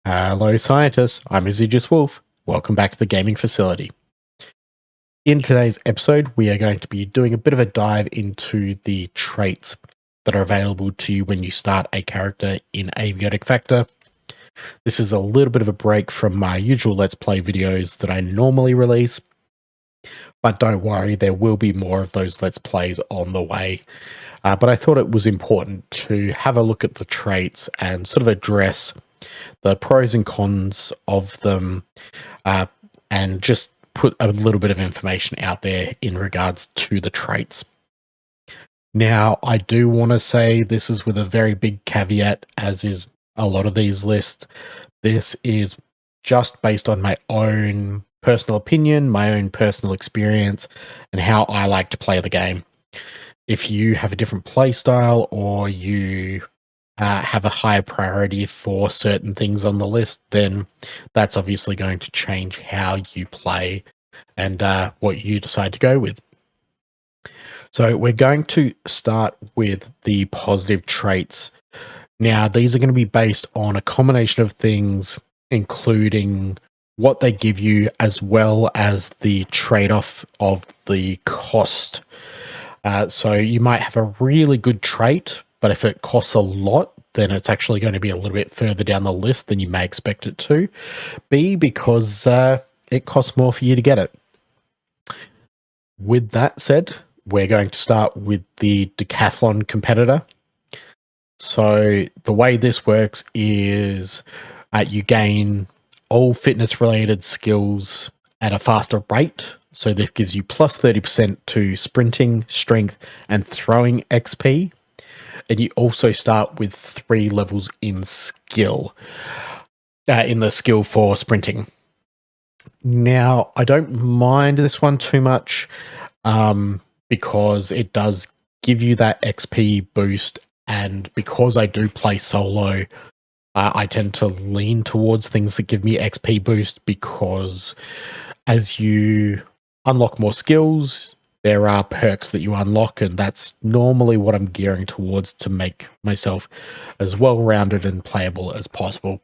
Hello, scientists. I'm Izzy Wolf. Welcome back to the gaming facility. In today's episode, we are going to be doing a bit of a dive into the traits that are available to you when you start a character in Abiotic Factor. This is a little bit of a break from my usual Let's Play videos that I normally release, but don't worry, there will be more of those Let's Plays on the way. But I thought it was important to have a look at the traits and sort of address the pros and cons of them, and just put a little bit of information out there in regards to the traits. Now, I do want to say this is with a very big caveat, as is a lot of these lists. This is just based on my own personal opinion, my own personal experience, and how I like to play the game. If you have a different play style, or you have a higher priority for certain things on the list, then that's obviously going to change how you play and what you decide to go with. So we're going to start with the positive traits. Now, these are going to be based on a combination of things, including what they give you, as well as the trade-off of the cost. So you might have a really good trait, but if it costs a lot, then it's actually going to be a little bit further down the list than you may expect it to be, because it costs more for you to get it. With that said, we're going to start with the decathlon competitor. So the way this works is you gain all fitness-related skills at a faster rate. So this gives you plus 30% to sprinting, strength, and throwing XP. And you also start with 3 levels in skill, in the skill for sprinting. Now, I don't mind this one too much, because it does give you that XP boost. And because I do play solo, I tend to lean towards things that give me XP boost, because as you unlock more skills, there are perks that you unlock, and that's normally what I'm gearing towards to make myself as well-rounded and playable as possible.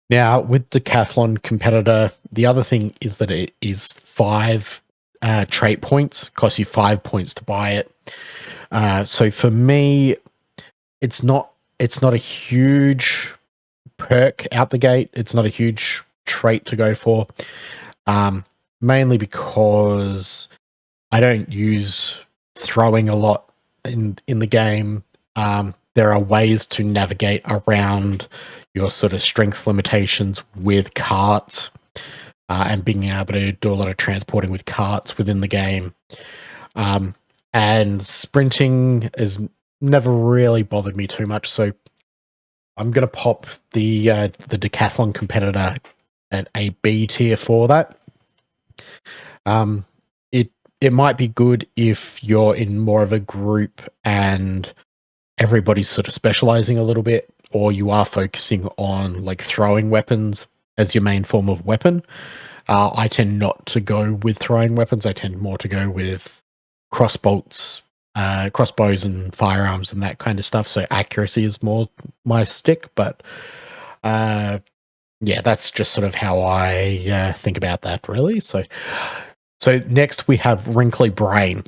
Now, with Decathlon Competitor, the other thing is that it is 5 trait points. Costs you 5 points to buy it. So for me, it's not a huge perk out the gate. It's not a huge trait to go for. Mainly because I don't use throwing a lot in the game. There are ways to navigate around your sort of strength limitations with carts, and being able to do a lot of transporting with carts within the game. And sprinting has never really bothered me too much, so I'm going to pop the decathlon competitor at a B tier for that. It might be good if you're in more of a group and everybody's sort of specializing a little bit, or you are focusing on like throwing weapons as your main form of weapon. I tend not to go with throwing weapons. I tend more to go with crossbows and firearms and that kind of stuff. So accuracy is more my stick, but yeah, that's just sort of how I think about that, really. So next we have Wrinkly Brain.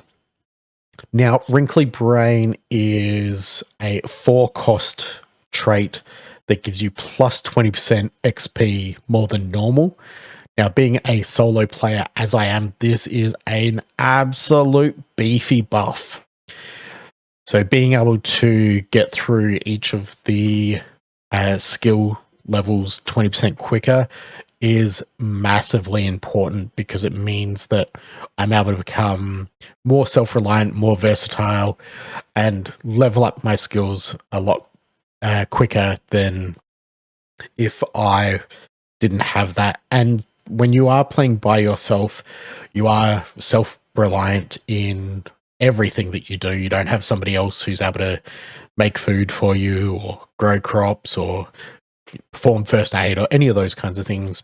Now, Wrinkly Brain is a 4-cost trait that gives you plus 20% XP more than normal. Now, being a solo player as I am, this is an absolute beefy buff. So being able to get through each of the skill levels 20% quicker is massively important, because it means that I'm able to become more self-reliant, more versatile, and level up my skills a lot quicker than if I didn't have that. And when you are playing by yourself, you are self-reliant in everything that you do. You don't have somebody else who's able to make food for you, or grow crops, or perform first aid, or any of those kinds of things.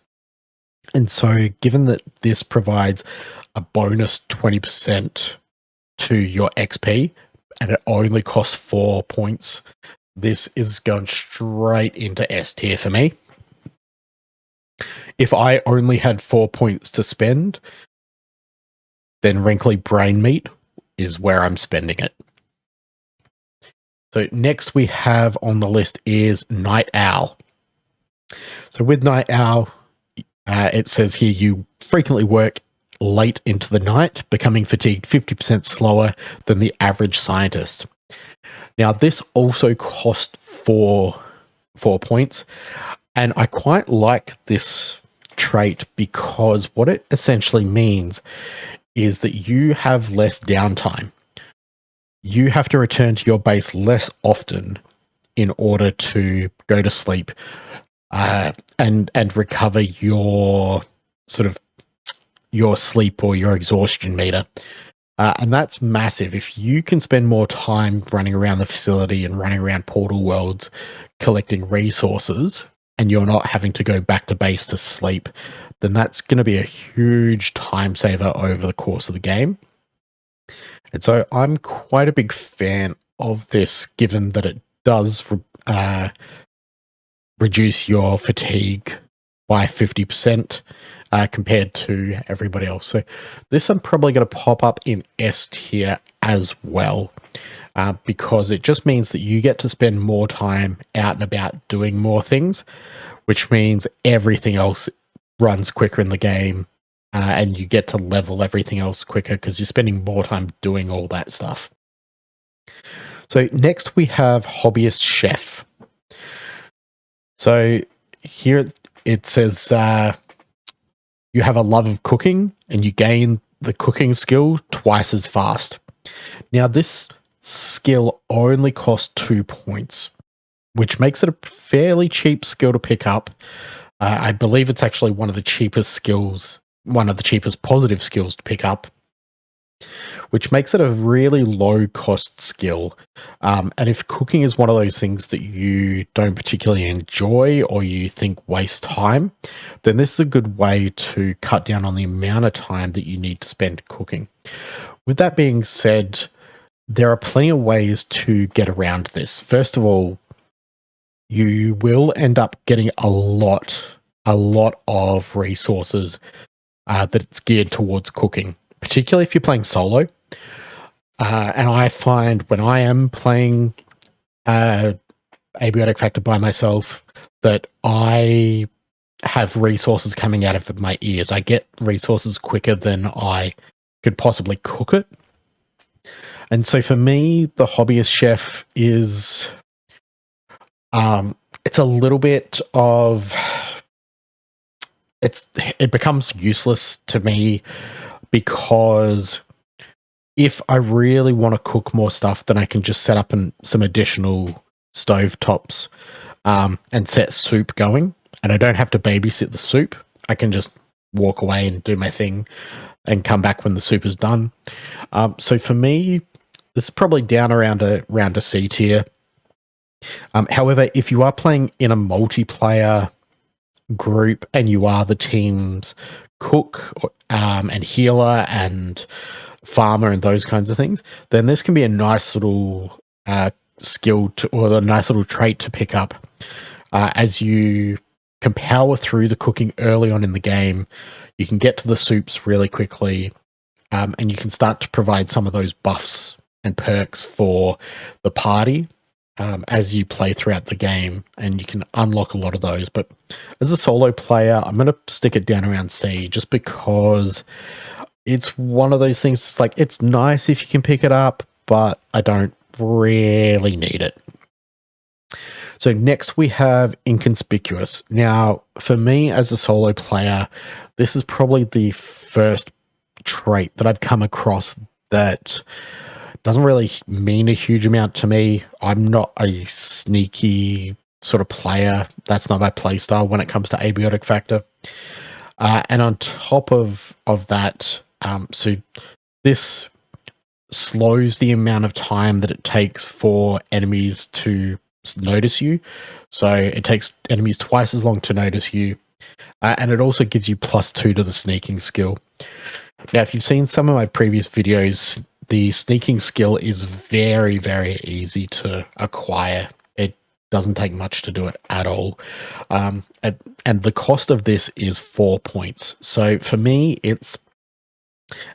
And so given that this provides a bonus 20% to your XP, and it only costs 4 points, this is going straight into S tier for me. If I only had 4 points to spend, then Wrinkly Brain Meat is where I'm spending it. So next we have on the list is Night Owl. So with Night Owl, it says here you frequently work late into the night, becoming fatigued 50% slower than the average scientist. Now, this also cost 4 points, and I quite like this trait because what it essentially means is that you have less downtime. You have to return to your base less often in order to go to sleep and recover your your sleep or your exhaustion meter. And that's massive. If you can spend more time running around the facility and running around portal worlds collecting resources, and you're not having to go back to base to sleep, then that's going to be a huge time saver over the course of the game. And so I'm quite a big fan of this, given that it does reduce your fatigue by 50% compared to everybody else. So this I'm probably going to pop up in S tier as well, because it just means that you get to spend more time out and about doing more things, which means everything else runs quicker in the game, and you get to level everything else quicker because you're spending more time doing all that stuff. So next we have Hobbyist Chef. So here it says you have a love of cooking and you gain the cooking skill twice as fast. Now this skill only costs 2 points, which makes it a fairly cheap skill to pick up. I believe it's actually one of the cheapest skills, one of the cheapest positive skills to pick up, which makes it a really low cost skill. And if cooking is one of those things that you don't particularly enjoy or you think waste time, then this is a good way to cut down on the amount of time that you need to spend cooking. With that being said, there are plenty of ways to get around this. First of all, you will end up getting a lot of resources that's geared towards cooking, particularly if you're playing solo. And I find when I am playing Abiotic Factor by myself that I have resources coming out of my ears. I get resources quicker than I could possibly cook it. And so for me, the Hobbyist Chef is it's a little bit of it becomes useless to me because if I really want to cook more stuff, then I can just set up some additional stovetops and set soup going, and I don't have to babysit the soup. I can just walk away and do my thing and come back when the soup is done. So for me, this is probably down around a C tier. However, if you are playing in a multiplayer group and you are the team's cook and healer and farmer and those kinds of things, then this can be a nice little skill or a nice little trait to pick up as you can power through the cooking early on in the game. You can get to the soups really quickly, and you can start to provide some of those buffs and perks for the party as you play throughout the game, and you can unlock a lot of those. But as a solo player, I'm going to stick it down around C just because it's one of those things. It's like, it's nice if you can pick it up, but I don't really need it. So next we have Inconspicuous. Now, for me as a solo player, this is probably the first trait that I've come across that doesn't really mean a huge amount to me. I'm not a sneaky sort of player. That's not my play style when it comes to Abiotic Factor. And on top of that, so this slows the amount of time that it takes for enemies to notice you. So it takes enemies twice as long to notice you. And it also gives you +2 to the sneaking skill. Now, if you've seen some of my previous videos, the sneaking skill is very, very easy to acquire. It doesn't take much to do it at all. And the cost of this is 4 points. So for me, it's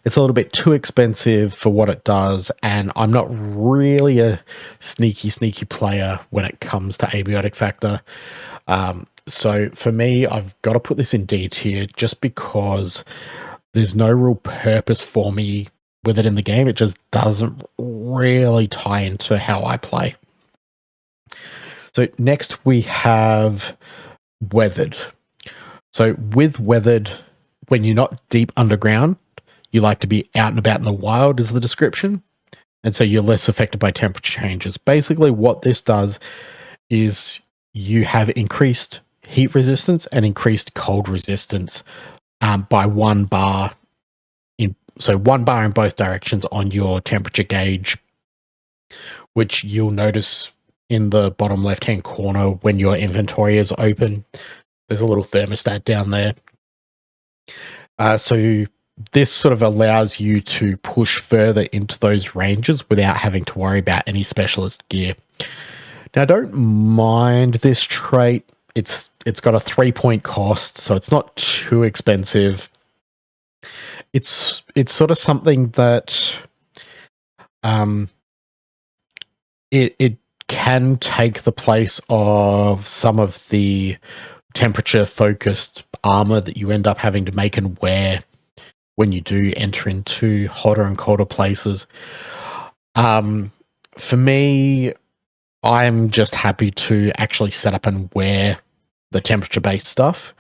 a little bit too expensive for what it does, and I'm not really a sneaky player when it comes to abiotic factor. So for me, I've got to put this in D tier just because there's no real purpose for me with it in the game. It just doesn't really tie into how I play. So next we have Weathered. So with Weathered, when you're not deep underground, you like to be out and about in the wild is the description. And so you're less affected by temperature changes. Basically what this does is you have increased heat resistance and increased cold resistance by 1 bar. So 1 bar in both directions on your temperature gauge, which you'll notice in the bottom left-hand corner when your inventory is open. There's a little thermostat down there. So this sort of allows you to push further into those ranges without having to worry about any specialist gear. Now, I don't mind this trait. It's got a 3-point cost, so it's not too expensive. It's sort of something that it can take the place of some of the temperature focused armor that you end up having to make and wear when you do enter into hotter and colder places. For me, I'm just happy to actually set up and wear the temperature based stuff.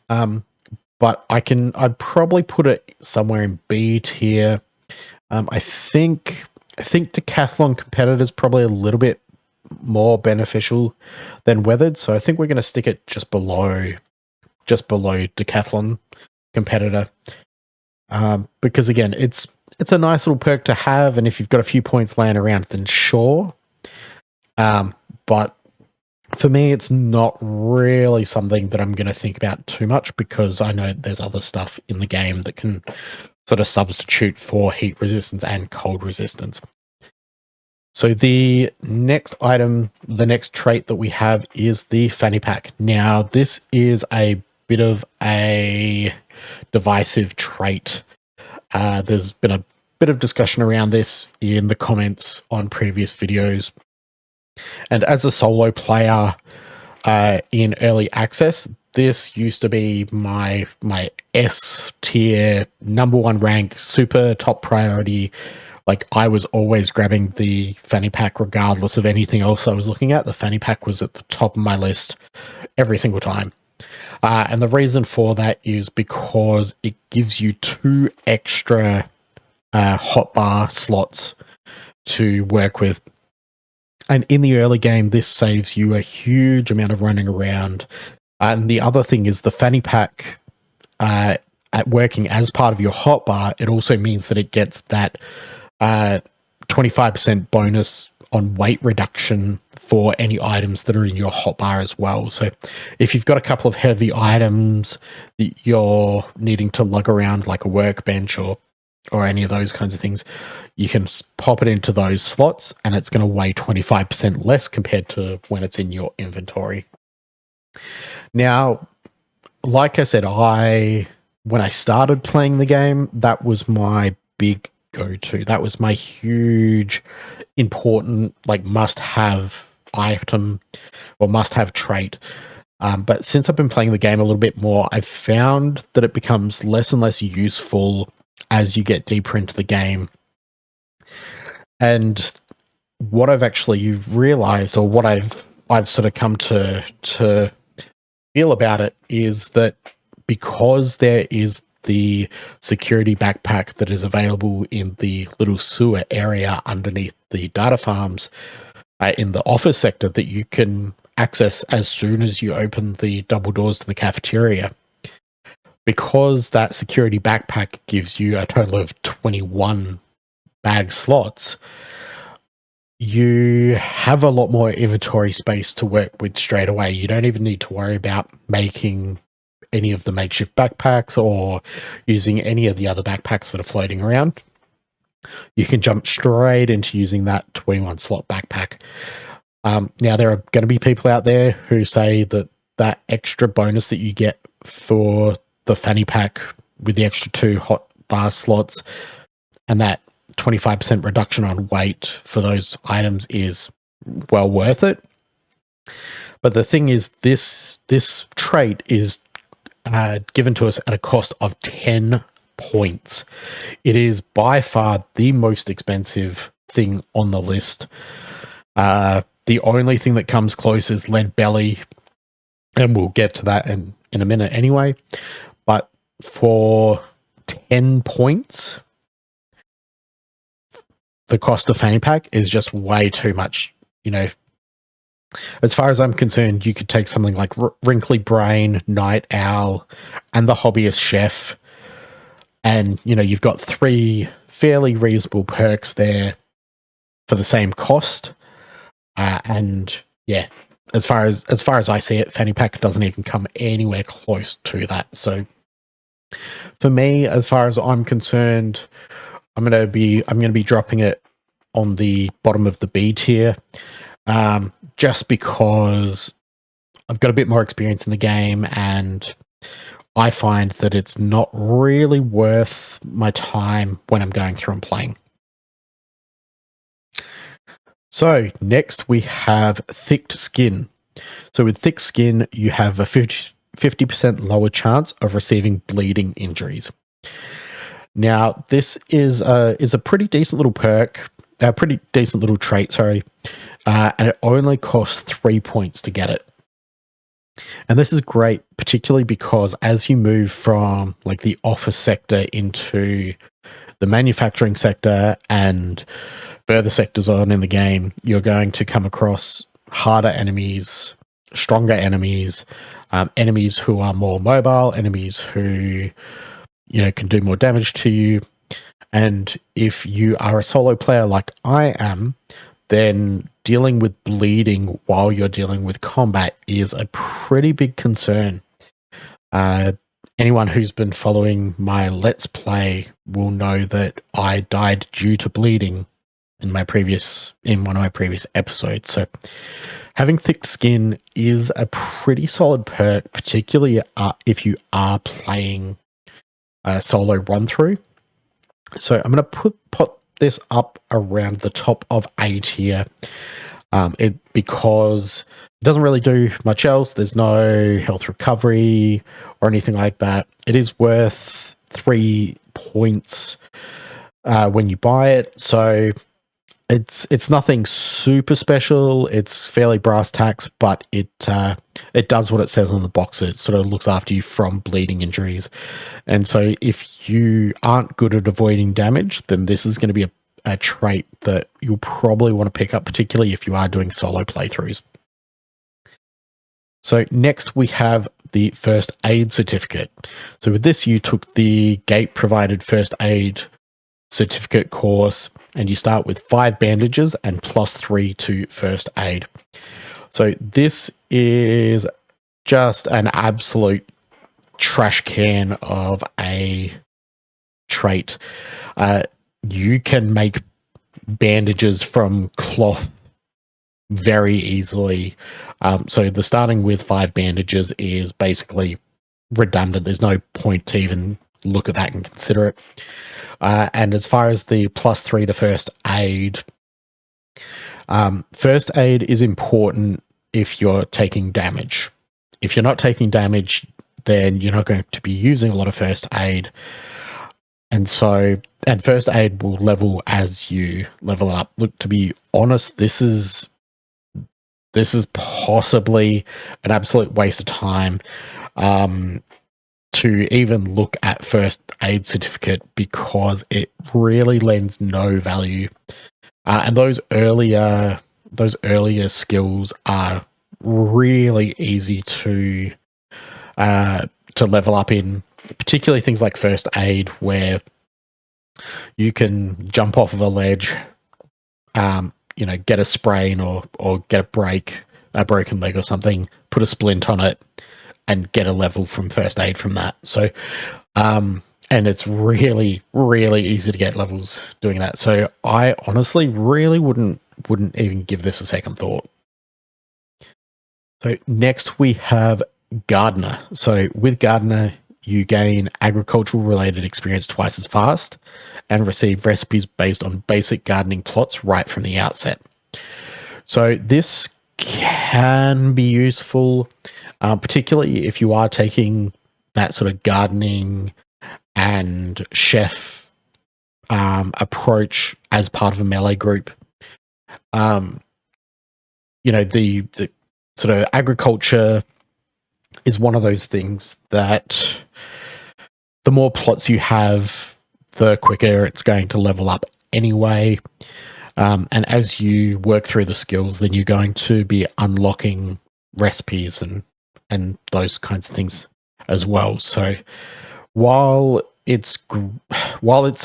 But I'd probably put it somewhere in B tier. I think Decathlon Competitor is probably a little bit more beneficial than Weathered, so I think we're going to stick it just below Decathlon Competitor, because again, it's a nice little perk to have, and if you've got a few points laying around, then sure. But for me, it's not really something that I'm going to think about too much because I know there's other stuff in the game that can sort of substitute for heat resistance and cold resistance. So the next item, the next trait that we have is the fanny pack. Now, this is a bit of a divisive trait. There's been a bit of discussion around this in the comments on previous videos. And as a solo player in early access, this used to be my S tier, #1 rank, super top priority. Like, I was always grabbing the fanny pack regardless of anything else I was looking at. The fanny pack was at the top of my list every single time. And the reason for that is because it gives you 2 extra hotbar slots to work with. And in the early game, this saves you a huge amount of running around. And the other thing is the fanny pack, at working as part of your hotbar, it also means that it gets that 25% bonus on weight reduction for any items that are in your hotbar as well. So if you've got a couple of heavy items that you're needing to lug around, like a workbench or any of those kinds of things, you can pop it into those slots and it's going to weigh 25% less compared to when it's in your inventory. Now, like I said, when I started playing the game, that was my big go-to. That was my huge, important, like, must-have item or must-have trait. But since I've been playing the game a little bit more, I've found that it becomes less and less useful as you get deeper into the game. And what I've actually realized, or what I've sort of come to feel about it, is that because there is the security backpack that is available in the little sewer area underneath the data farms in the office sector that you can access as soon as you open the double doors to the cafeteria, because that security backpack gives you a total of 21 bag slots, you have a lot more inventory space to work with straight away. You don't even need to worry about making any of the makeshift backpacks or using any of the other backpacks that are floating around. You can jump straight into using that 21 slot backpack. Now, there are going to be people out there who say that that extra bonus that you get for the fanny pack with the extra 2 hot bar slots and that 25% reduction on weight for those items is well worth it. But the thing is, this trait is given to us at a cost of 10 points. It is by far the most expensive thing on the list. The only thing that comes close is Lead Belly, and we'll get to that in a minute anyway. But for 10 points, the cost of fanny pack is just way too much. You know, as far as I'm concerned, you could take something like Wrinkly Brain, Night Owl, and the Hobbyist Chef, and you know you've got 3 fairly reasonable perks there for the same cost. And yeah, as far as I see it, fanny pack doesn't even come anywhere close to that. So for me, as far as I'm concerned, I'm going to be dropping it on the bottom of the B tier, just because I've got a bit more experience in the game, and I find that it's not really worth my time when I'm going through and playing. So next we have Thick Skin. So with Thick Skin, you have a 50% lower chance of receiving bleeding injuries. Now, this is a pretty decent little perk, a pretty decent little trait, sorry, and it only costs 3 points to get it. And this is great, particularly because as you move from like the office sector into the manufacturing sector and further sectors on in the game, you're going to come across harder enemies, stronger enemies, enemies who are more mobile, enemies who, you know, can do more damage to you. And if you are a solo player like I am, then dealing with bleeding while you're dealing with combat is a pretty big concern. Anyone who's been following my Let's Play will know that I died due to bleeding in one of my previous episodes. So having Thick Skin is a pretty solid perk, particularly if you are playing a solo run through. So I'm going to put this up around the top of A tier, because it doesn't really do much else. There's no health recovery or anything like that. It is worth 3 points when you buy it. So it's nothing super special. It's fairly brass tacks, but it does what it says on the box. It sort of looks after you from bleeding injuries. And so if you aren't good at avoiding damage, then this is going to be a trait that you'll probably want to pick up, particularly if you are doing solo playthroughs. So next we have the First Aid Certificate. So with this, you took the gate-provided First Aid Certificate course, and you start with 5 bandages and +3 to First Aid. So this is just an absolute trash can of a trait. You can make bandages from cloth very easily. So the starting with 5 bandages is basically redundant. There's no point to even look at that and consider it. And as far as the +3 to First Aid, First Aid is important if you're taking damage. If you're not taking damage, then you're not going to be using a lot of First Aid. And First Aid will level as you level up. Look, to be honest, this is possibly an absolute waste of time to even look at First Aid Certificate, because it really lends no value. And those earlier skills are really easy to level up in, particularly things like First Aid, where you can jump off of a ledge, get a sprain or get a broken leg or something, put a splint on it, and get a level from First Aid from that. So, and it's really, really easy to get levels doing that. So I honestly really wouldn't even give this a second thought. So next we have Gardener. So with Gardener, you gain agricultural related experience twice as fast and receive recipes based on basic gardening plots right from the outset. So this can be useful, particularly if you are taking that sort of gardening and chef approach as part of a melee group. The sort of agriculture is one of those things that the more plots you have, the quicker it's going to level up anyway. And as you work through the skills, then you're going to be unlocking recipes and those kinds of things as well. So while it's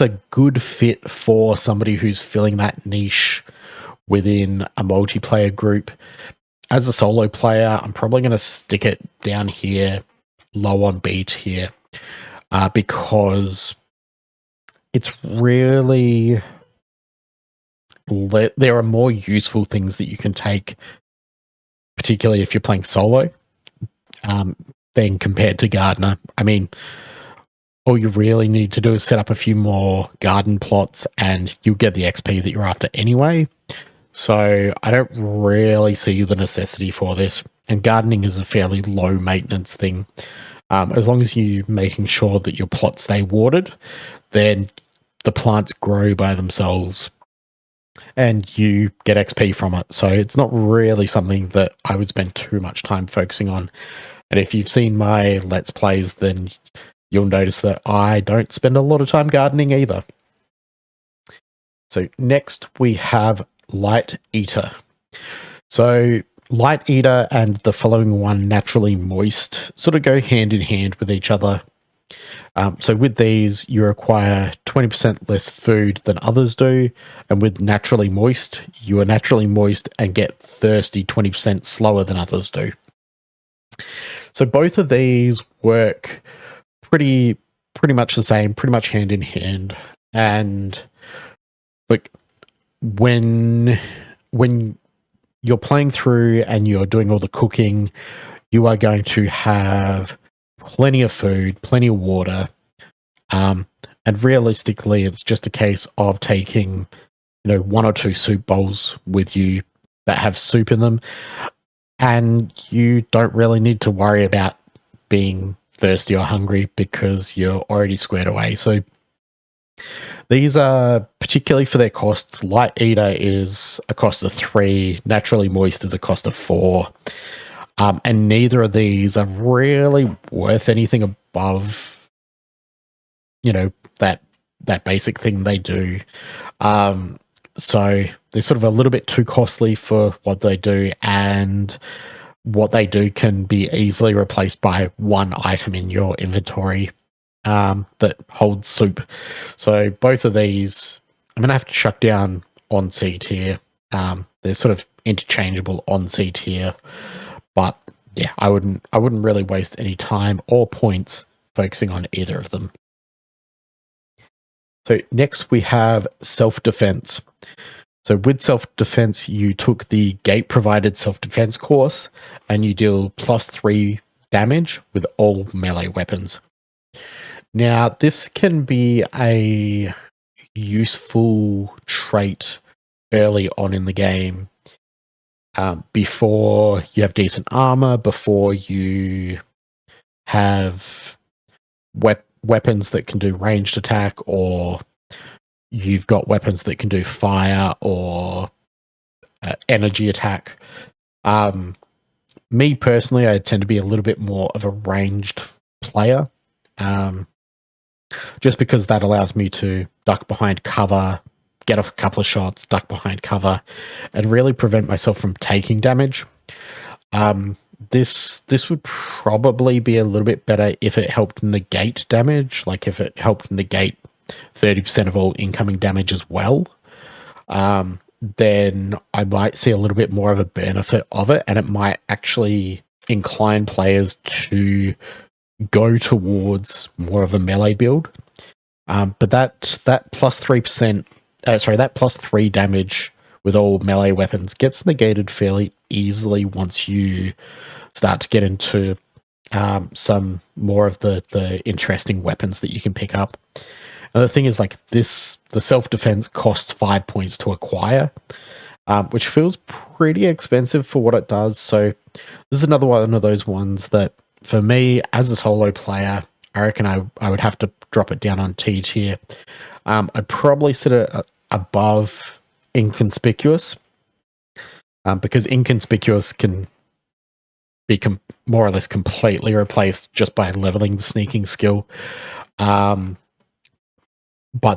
a good fit for somebody who's filling that niche within a multiplayer group, as a solo player, I'm probably going to stick it down here, low on B tier, because it's really... there are more useful things that you can take, particularly if you're playing solo, than compared to Gardener. I mean, all you really need to do is set up a few more garden plots and you'll get the XP that you're after anyway. So I don't really see the necessity for this. And gardening is a fairly low maintenance thing. As long as you're making sure that your plots stay watered, then the plants grow by themselves and you get XP from it. So it's not really something that I would spend too much time focusing on. And if you've seen my Let's Plays, then you'll notice that I don't spend a lot of time gardening either. So next we have Light Eater. So Light Eater and the following one, Naturally Moist, sort of go hand in hand with each other. So with these, you require 20% less food than others do. And with Naturally Moist, you are naturally moist and get thirsty 20% slower than others do. So both of these work pretty much the same, pretty much hand in hand. And like when you're playing through and you're doing all the cooking, you are going to have plenty of food, plenty of water, and realistically, it's just a case of taking, one or two soup bowls with you that have soup in them, and you don't really need to worry about being thirsty or hungry because you're already squared away. So these are, particularly for their costs, Light Eater is a cost of 3, Naturally Moist is a cost of 4. And neither of these are really worth anything above, that basic thing they do. So they're sort of a little bit too costly for what they do, and what they do can be easily replaced by one item in your inventory that holds soup. So both of these, I'm going to have to shut down on C tier. They're sort of interchangeable on C tier. But yeah, I wouldn't really waste any time or points focusing on either of them. So next we have self-defense. So with self-defense, you took the gate-provided self-defense course and you deal +3 damage with all melee weapons. Now, this can be a useful trait early on in the game. Before you have decent armor, before you have weapons that can do ranged attack, or you've got weapons that can do fire or energy attack. Me personally, I tend to be a little bit more of a ranged player, just because that allows me to duck behind cover, get off a couple of shots, duck behind cover, and really prevent myself from taking damage. This would probably be a little bit better if it helped negate damage, like if it helped negate 30% of all incoming damage as well. Then I might see a little bit more of a benefit of it, and it might actually incline players to go towards more of a melee build. But that +3%, that +3 damage with all melee weapons gets negated fairly easily once you start to get into some more of the interesting weapons that you can pick up. And the thing is, like this, the self-defense costs 5 points to acquire, which feels pretty expensive for what it does. So this is another one of those ones that, for me, as a solo player, I reckon I would have to drop it down on T tier. I'd probably sit it above Inconspicuous, because Inconspicuous can be more or less completely replaced just by leveling the sneaking skill. But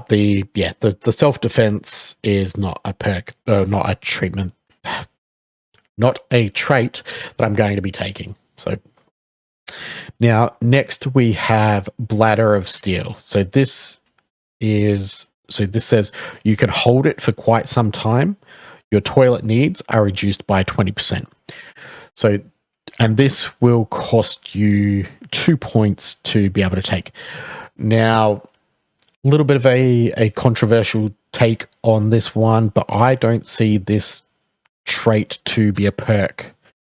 the self-defense is not a perk, not a treatment, not a trait that I'm going to be taking. So now next we have Bladder of Steel. So this says you can hold it for quite some time. Your toilet needs are reduced by 20%. So, and this will cost you 2 points to be able to take. Now, a little bit of a controversial take on this one, but I don't see this trait to be a perk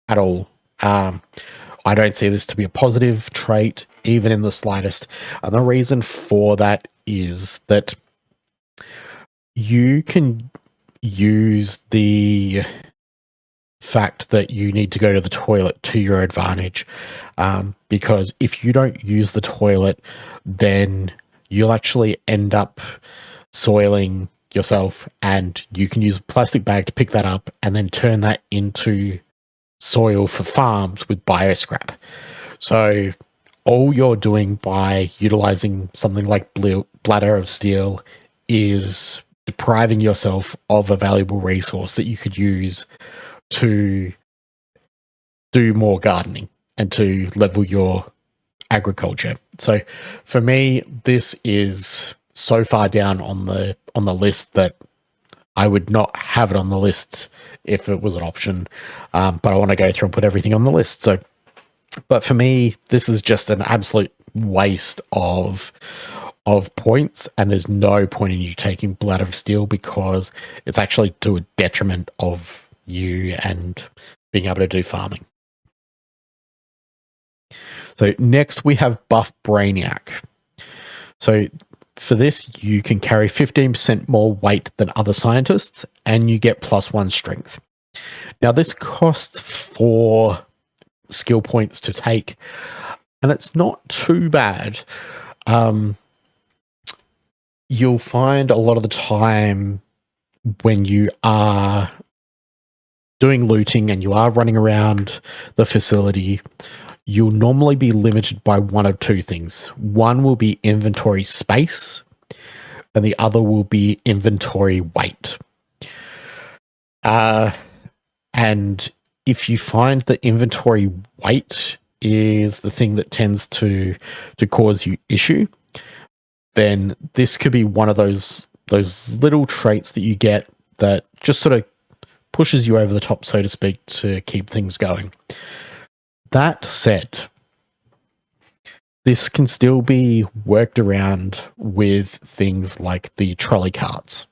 at all. I don't see this to be a positive trait, even in the slightest. And the reason for that is that you can use the fact that you need to go to the toilet to your advantage, because if you don't use the toilet, then you'll actually end up soiling yourself, and you can use a plastic bag to pick that up and then turn that into soil for farms with bioscrap. So all you're doing by utilizing something like Bladder of Steel is depriving yourself of a valuable resource that you could use to do more gardening and to level your agriculture. So for me, this is so far down on the list that I would not have it on the list if it was an option. But I want to go through and put everything on the list. So, but for me, this is just an absolute waste of points, and there's no point in you taking Bladder of Steel because it's actually to a detriment of you and being able to do farming. So next we have Buff Brainiac. So for this, you can carry 15% more weight than other scientists, and you get +1 strength. Now this costs 4 skill points to take, and it's not too bad. You'll find a lot of the time when you are doing looting and you are running around the facility, you'll normally be limited by one of two things. One will be inventory space, and the other will be inventory weight. And if you find that inventory weight is the thing that tends to cause you issue, then this could be one of those little traits that you get that just sort of pushes you over the top, so to speak, to keep things going. That said, this can still be worked around with things like the trolley carts.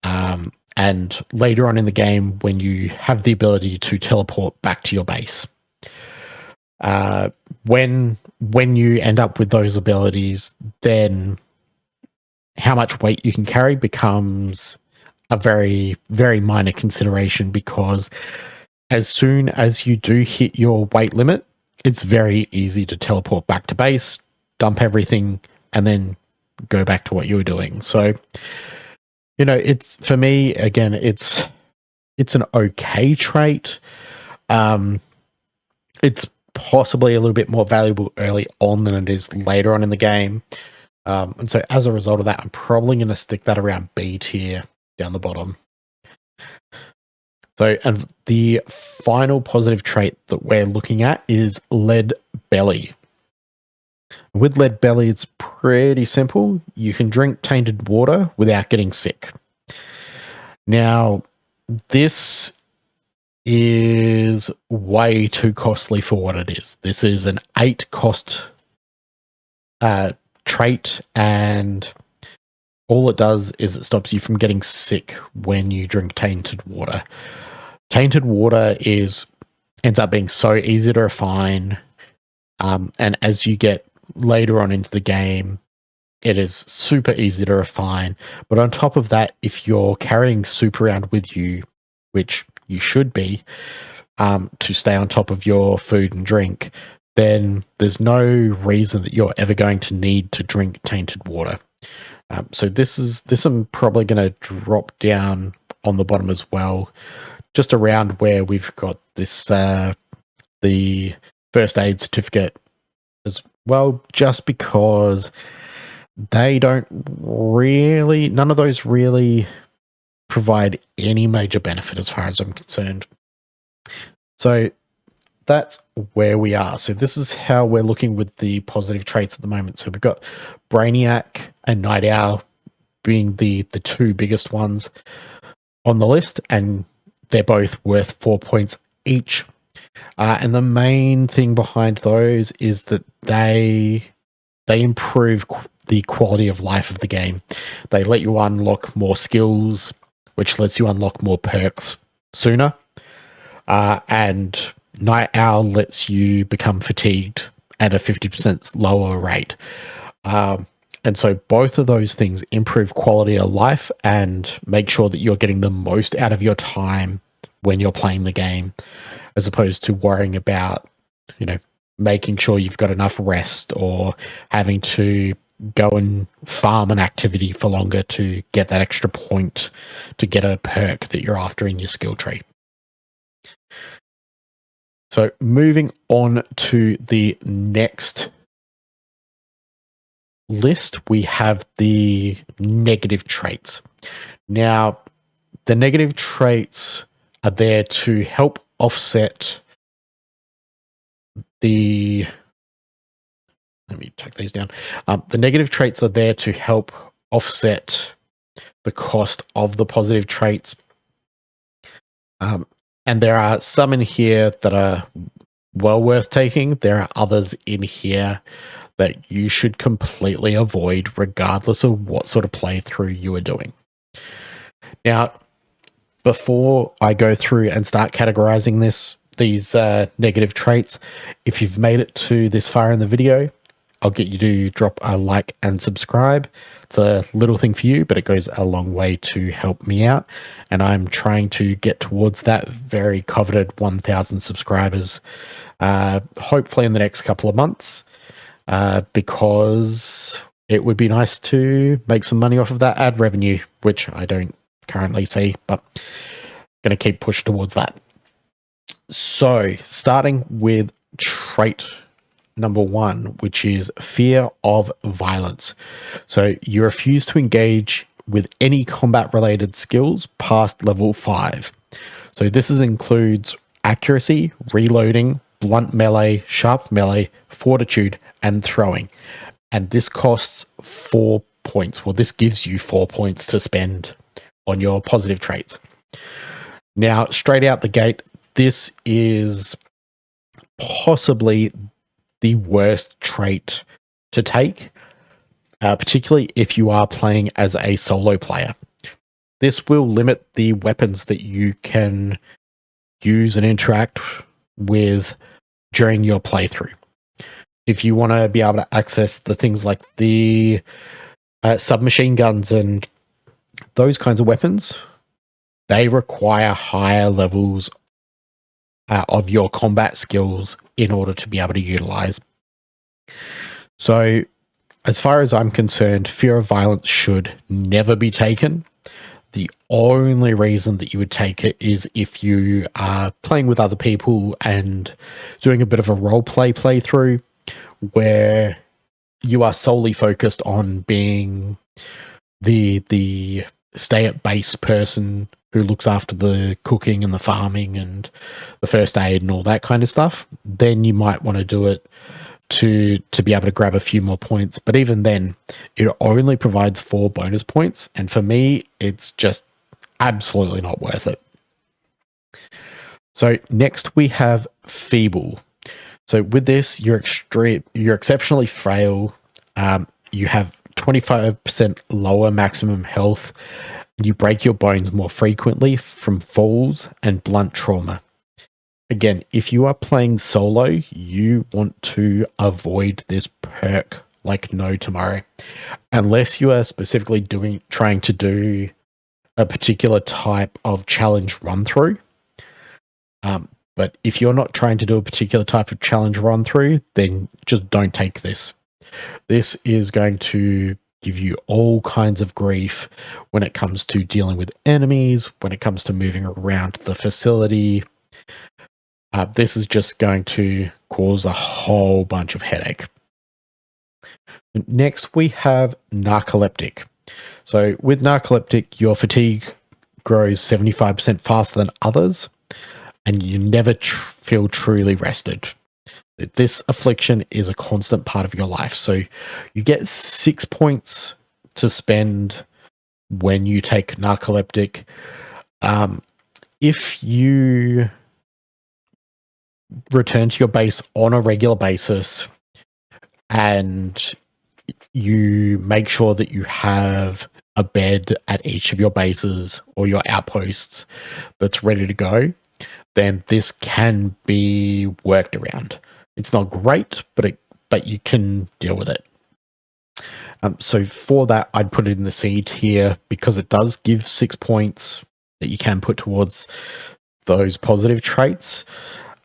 And later on in the game, when you have the ability to teleport back to your base. When you end up with those abilities, then how much weight you can carry becomes a very, very minor consideration, because as soon as you do hit your weight limit, it's very easy to teleport back to base, dump everything, and then go back to what you were doing. So, you know, it's, for me, again, it's an okay trait. It's possibly a little bit more valuable early on than it is later on in the game. And so as a result of that, I'm probably going to stick that around B tier down the bottom. So, and the final positive trait that we're looking at is Lead Belly. With Lead Belly, it's pretty simple. You can drink tainted water without getting sick. Now, this is way too costly for what it is. This is an 8 cost trait, and all it does is it stops you from getting sick when you drink tainted water. Tainted water ends up being so easy to refine, and as you get later on into the game, it is super easy to refine. But on top of that, if you're carrying soup around with you, which you should be, to stay on top of your food and drink, then there's no reason that you're ever going to need to drink tainted water. So this I'm probably going to drop down on the bottom as well, just around where we've got this the first aid certificate as well, just because they don't really, none of those really provide any major benefit as far as I'm concerned. So that's where we are. So this is how we're looking with the positive traits at the moment. So we've got Brainiac and Night Owl being the two biggest ones on the list, and they're both worth 4 points each. And the main thing behind those is that they improve the quality of life of the game. They let you unlock more skills, which lets you unlock more perks sooner. And Night Owl lets you become fatigued at a 50% lower rate. And so both of those things improve quality of life and make sure that you're getting the most out of your time when you're playing the game, as opposed to worrying about, making sure you've got enough rest or having to go and farm an activity for longer to get that extra point to get a perk that you're after in your skill tree. So moving on to the next list, we have the negative traits. Now, the negative traits are there to help offset let me take these down. The negative traits are there to help offset the cost of the positive traits. And there are some in here that are well worth taking. There are others in here that you should completely avoid, regardless of what sort of playthrough you are doing. Now, before I go through and start categorizing these negative traits, if you've made it to this far in the video, I'll get you to drop a like and subscribe. It's a little thing for you, but it goes a long way to help me out. And I'm trying to get towards that very coveted 1,000 subscribers, hopefully in the next couple of months, because it would be nice to make some money off of that ad revenue, which I don't currently see, but going to keep pushing towards that. So starting with trait number 1, which is fear of violence. So you refuse to engage with any combat related skills past level 5. So this includes accuracy, reloading, blunt melee, sharp melee, fortitude, and throwing. And this costs 4 points. Well, this gives you 4 points to spend on your positive traits. Now, straight out the gate, this is possibly the worst trait to take, particularly if you are playing as a solo player. This will limit the weapons that you can use and interact with during your playthrough. If you want to be able to access the things like the submachine guns and those kinds of weapons, they require higher levels of your combat skills in order to be able to utilize. So, as far as I'm concerned, fear of violence should never be taken. The only reason that you would take it is if you are playing with other people and doing a bit of a roleplay playthrough where you are solely focused on being the stay at base person who looks after the cooking and the farming and the first aid and all that kind of stuff, then you might want to do it to be able to grab a few more points. But even then, it only provides 4 bonus points, and for me, it's just absolutely not worth it. So next we have feeble. So with this, you're exceptionally frail. You have 25% lower maximum health, You break your bones more frequently from falls and blunt trauma. Again, if you are playing solo, you want to avoid this perk like no tomorrow, unless you are specifically trying to do a particular type of challenge run through. But if you're not trying to do a particular type of challenge run through, then just don't take this. This is going to give you all kinds of grief when it comes to dealing with enemies, when it comes to moving around the facility. This is just going to cause a whole bunch of headache. Next, we have narcoleptic. So with narcoleptic, your fatigue grows 75% faster than others, and you never feel truly rested. This affliction is a constant part of your life. So you get 6 points to spend when you take narcoleptic. If you return to your base on a regular basis and you make sure that you have a bed at each of your bases or your outposts that's ready to go, then this can be worked around. It's not great, but you can deal with it. So for that, I'd put it in the C tier because it does give 6 points that you can put towards those positive traits,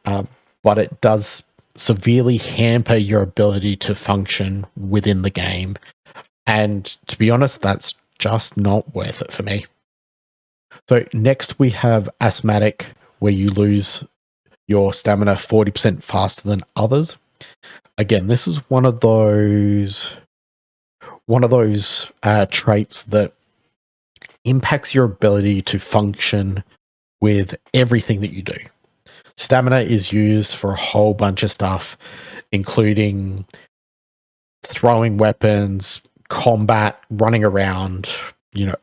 but it does severely hamper your ability to function within the game. And to be honest, that's just not worth it for me. So next we have asthmatic, where you lose your stamina 40% faster than others. Again, this is one of those traits that impacts your ability to function with everything that you do. Stamina is used for a whole bunch of stuff, including throwing weapons, combat, running around,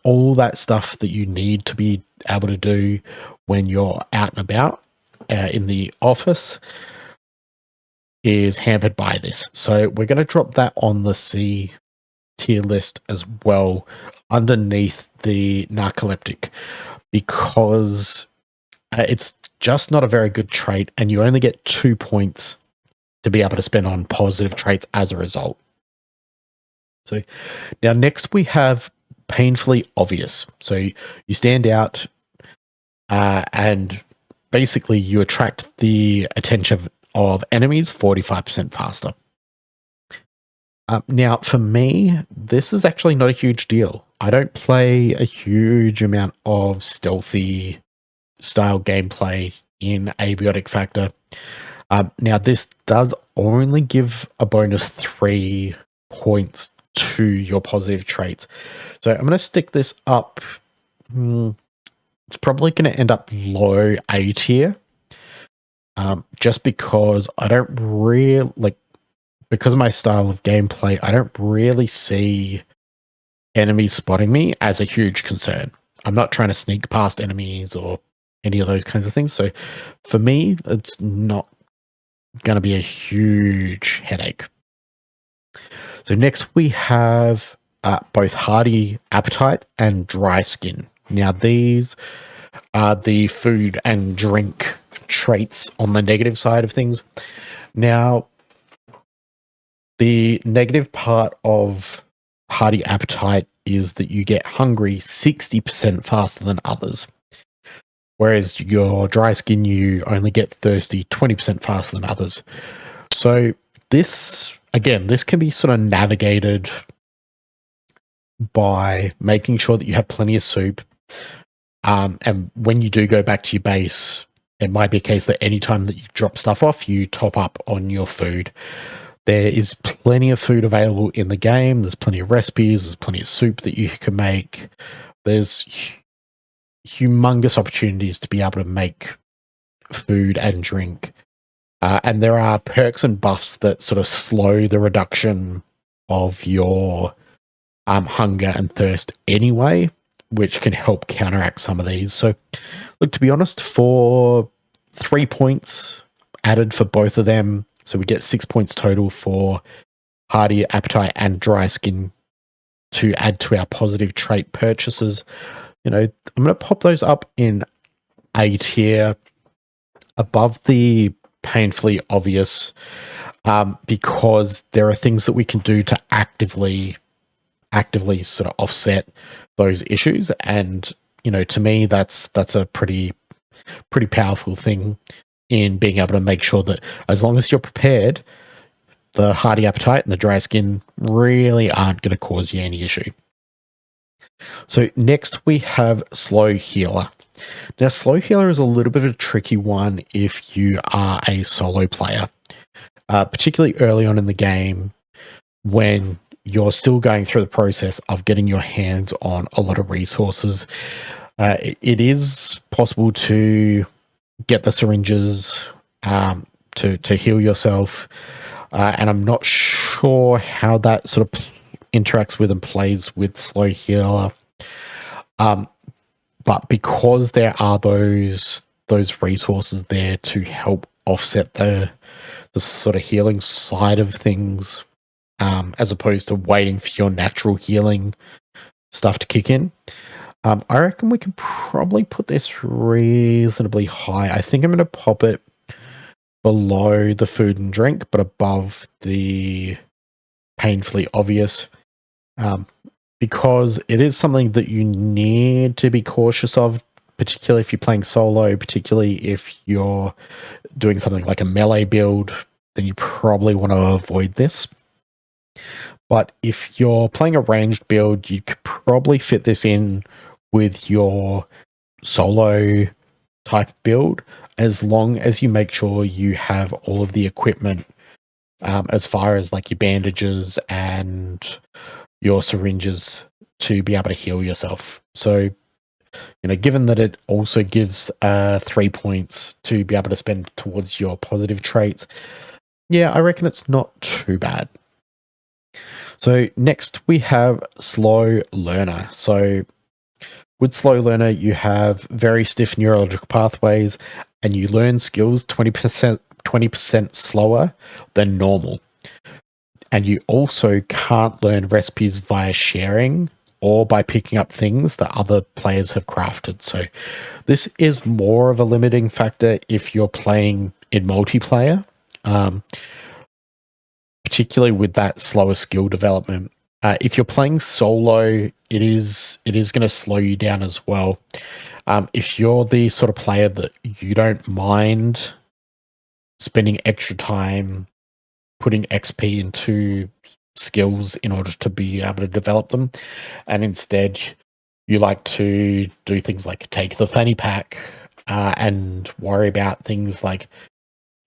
all that stuff that you need to be able to do when you're out and about in the office is hampered by this. So we're going to drop that on the C tier list as well, underneath the narcoleptic, because it's just not a very good trait, and you only get 2 points to be able to spend on positive traits as a result. So now next we have painfully obvious. So you stand out and basically you attract the attention of enemies 45% faster. Now for me, this is actually not a huge deal. I don't play a huge amount of stealthy style gameplay in Abiotic Factor. Now this does only give a bonus 3 points to your positive traits. So I'm going to stick this up. It's probably going to end up low A tier. Just because I don't really because of my style of gameplay, I don't really see enemies spotting me as a huge concern. I'm not trying to sneak past enemies or any of those kinds of things. So for me, it's not going to be a huge headache. So next we have both hardy appetite and dry skin. Now these are the food and drink traits on the negative side of things. Now, the negative part of hardy appetite is that you get hungry 60% faster than others. Whereas your dry skin, you only get thirsty 20% faster than others. So this can be sort of navigated by making sure that you have plenty of soup. And when you do go back to your base, it might be a case that anytime that you drop stuff off, you top up on your food. There is plenty of food available in the game. There's plenty of recipes. There's plenty of soup that you can make. There's humongous opportunities to be able to make food and drink. And there are perks and buffs that sort of slow the reduction of your hunger and thirst anyway, which can help counteract some of these. So, look, to be honest, for 3 points added for both of them, so we get 6 points total for hardy appetite and dry skin to add to our positive trait purchases. I'm going to pop those up in A tier above the painfully obvious, because there are things that we can do to actively sort of offset those issues. And, to me, that's a pretty powerful thing in being able to make sure that as long as you're prepared, the hardy appetite and the dry skin really aren't going to cause you any issue. So next we have Slow Healer. Now, Slow Healer is a little bit of a tricky one if you are a solo player, particularly early on in the game when you're still going through the process of getting your hands on a lot of resources. It is possible to get the syringes to heal yourself, and I'm not sure how that sort of interacts with and plays with Slow Healer. But because there are those resources there to help offset the sort of healing side of things, as opposed to waiting for your natural healing stuff to kick in, I reckon we can probably put this reasonably high. I think I'm going to pop it below the food and drink, but above the painfully obvious, because it is something that you need to be cautious of, particularly if you're playing solo, particularly if you're doing something like a melee build, then you probably want to avoid this. But if you're playing a ranged build, you could probably fit this in with your solo type build, as long as you make sure you have all of the equipment, as far as like your bandages and your syringes to be able to heal yourself. So, given that it also gives 3 points to be able to spend towards your positive traits, yeah, I reckon it's not too bad. So next we have Slow Learner. So with Slow Learner, you have very stiff neurological pathways and you learn skills 20% slower than normal. And you also can't learn recipes via sharing or by picking up things that other players have crafted. So this is more of a limiting factor if you're playing in multiplayer, particularly with that slower skill development. If you're playing solo, it is going to slow you down as well. If you're the sort of player that you don't mind spending extra time putting XP into skills in order to be able to develop them, and instead you like to do things like take the fanny pack and worry about things like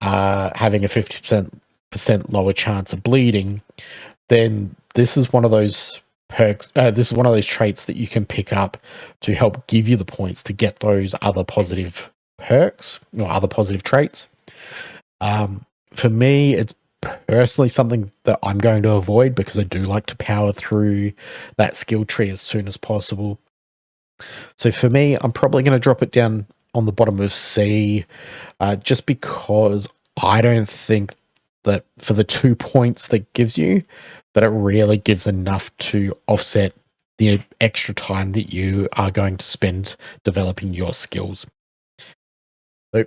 having a 50% lower chance of bleeding, then this is one of those perks. This is one of those traits that you can pick up to help give you the points to get those other positive perks or other positive traits. For me, it's personally something that I'm going to avoid because I do like to power through that skill tree as soon as possible. So for me, I'm probably going to drop it down on the bottom of C, just because I don't think that for the 2 points that gives you, that it really gives enough to offset the extra time that you are going to spend developing your skills. So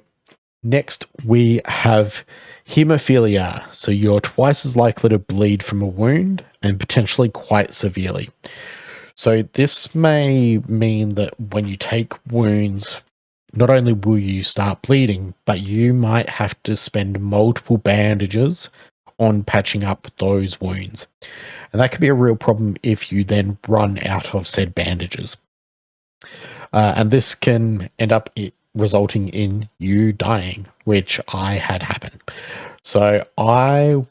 next we have hemophilia. So you're twice as likely to bleed from a wound and potentially quite severely. So this may mean that when you take wounds, not only will you start bleeding, but you might have to spend multiple bandages on patching up those wounds. And that could be a real problem if you then run out of said bandages. And this can end up resulting in you dying, which I had happen. So I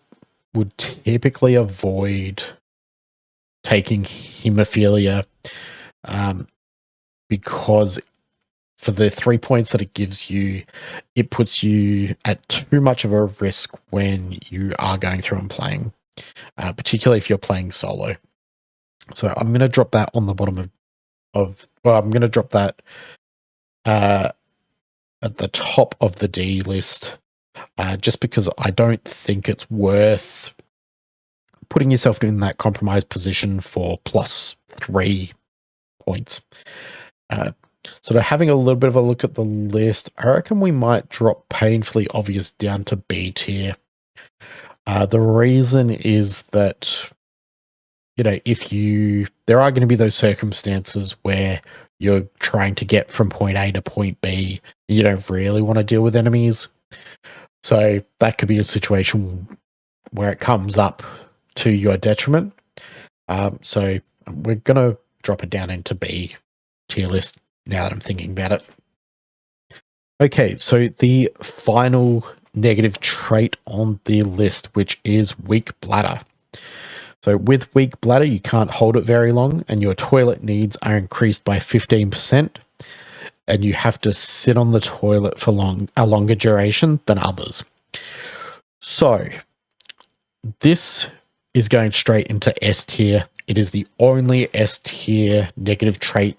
would typically avoid taking hemophilia, because for the 3 points that it gives you, it puts you at too much of a risk when you are going through and playing, particularly if you're playing solo. So I'm going to drop that on the bottom I'm going to drop that at the top of the D list, just because I don't think it's worth putting yourself in that compromised position for +3 points. Sort of having a little bit of a look at the list, I reckon we might drop Painfully Obvious down to B tier. The reason is that, there are going to be those circumstances where you're trying to get from point A to point B, and you don't really want to deal with enemies. So that could be a situation where it comes up to your detriment. So we're going to drop it down into B tier list now that I'm thinking about it. Okay, so the final negative trait on the list, which is weak bladder. So with weak bladder, you can't hold it very long, and your toilet needs are increased by 15%, and you have to sit on the toilet for a longer duration than others. So this is going straight into S tier. It is the only S tier negative trait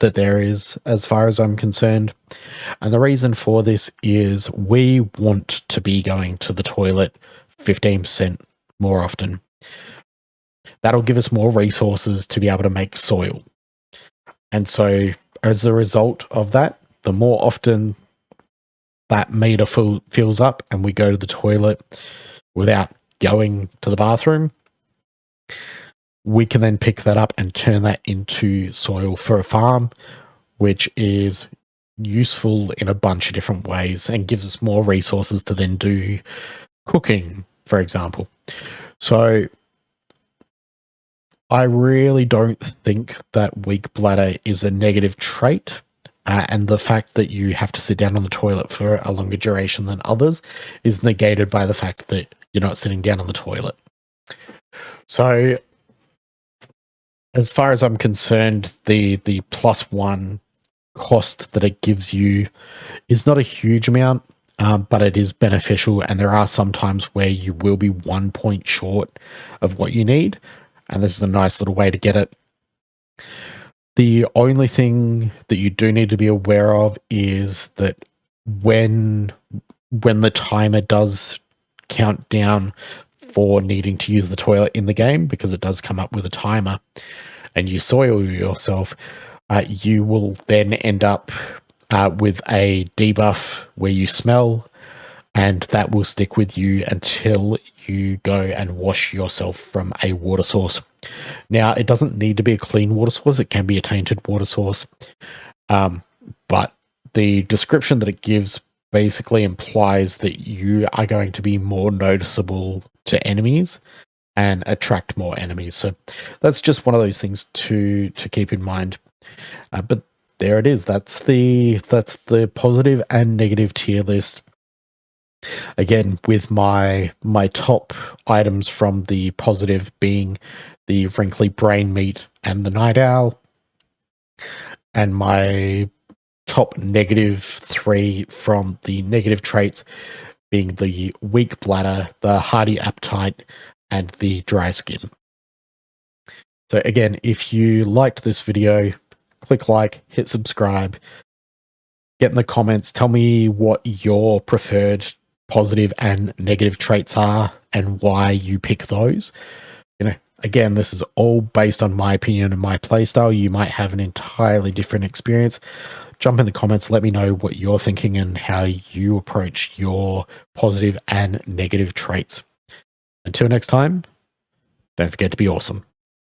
that there is, as far as I'm concerned. And the reason for this is we want to be going to the toilet 15% more often. That'll give us more resources to be able to make soil. And so as a result of that, the more often that meter fills up and we go to the toilet without going to the bathroom, we can then pick that up and turn that into soil for a farm, which is useful in a bunch of different ways and gives us more resources to then do cooking, for example. So I really don't think that weak bladder is a negative trait. And the fact that you have to sit down on the toilet for a longer duration than others is negated by the fact that you're not sitting down on the toilet. So as far as I'm concerned, the +1 cost that it gives you is not a huge amount, but it is beneficial. And there are some times where you will be 1 point short of what you need. And this is a nice little way to get it. The only thing that you do need to be aware of is that when the timer does count down for needing to use the toilet in the game, because it does come up with a timer, and you soil yourself, you will then end up with a debuff where you smell, and that will stick with you until you go and wash yourself from a water source. Now, it doesn't need to be a clean water source. It can be a tainted water source. But the description that it gives basically implies that you are going to be more noticeable to enemies and attract more enemies. So that's just one of those things to keep in mind. But there it is. That's the positive and negative tier list. Again, with my top items from the positive being the wrinkly brain meat and the night owl, and my top -3 from the negative traits being the weak bladder, the hearty appetite, and the dry skin. So again, if you liked this video, click like, hit subscribe, get in the comments, tell me what your preferred positive and negative traits are and why you pick those. Again, this is all based on my opinion and my playstyle. You might have an entirely different experience. Jump in the comments, let me know what you're thinking and how you approach your positive and negative traits. Until next time, don't forget to be awesome.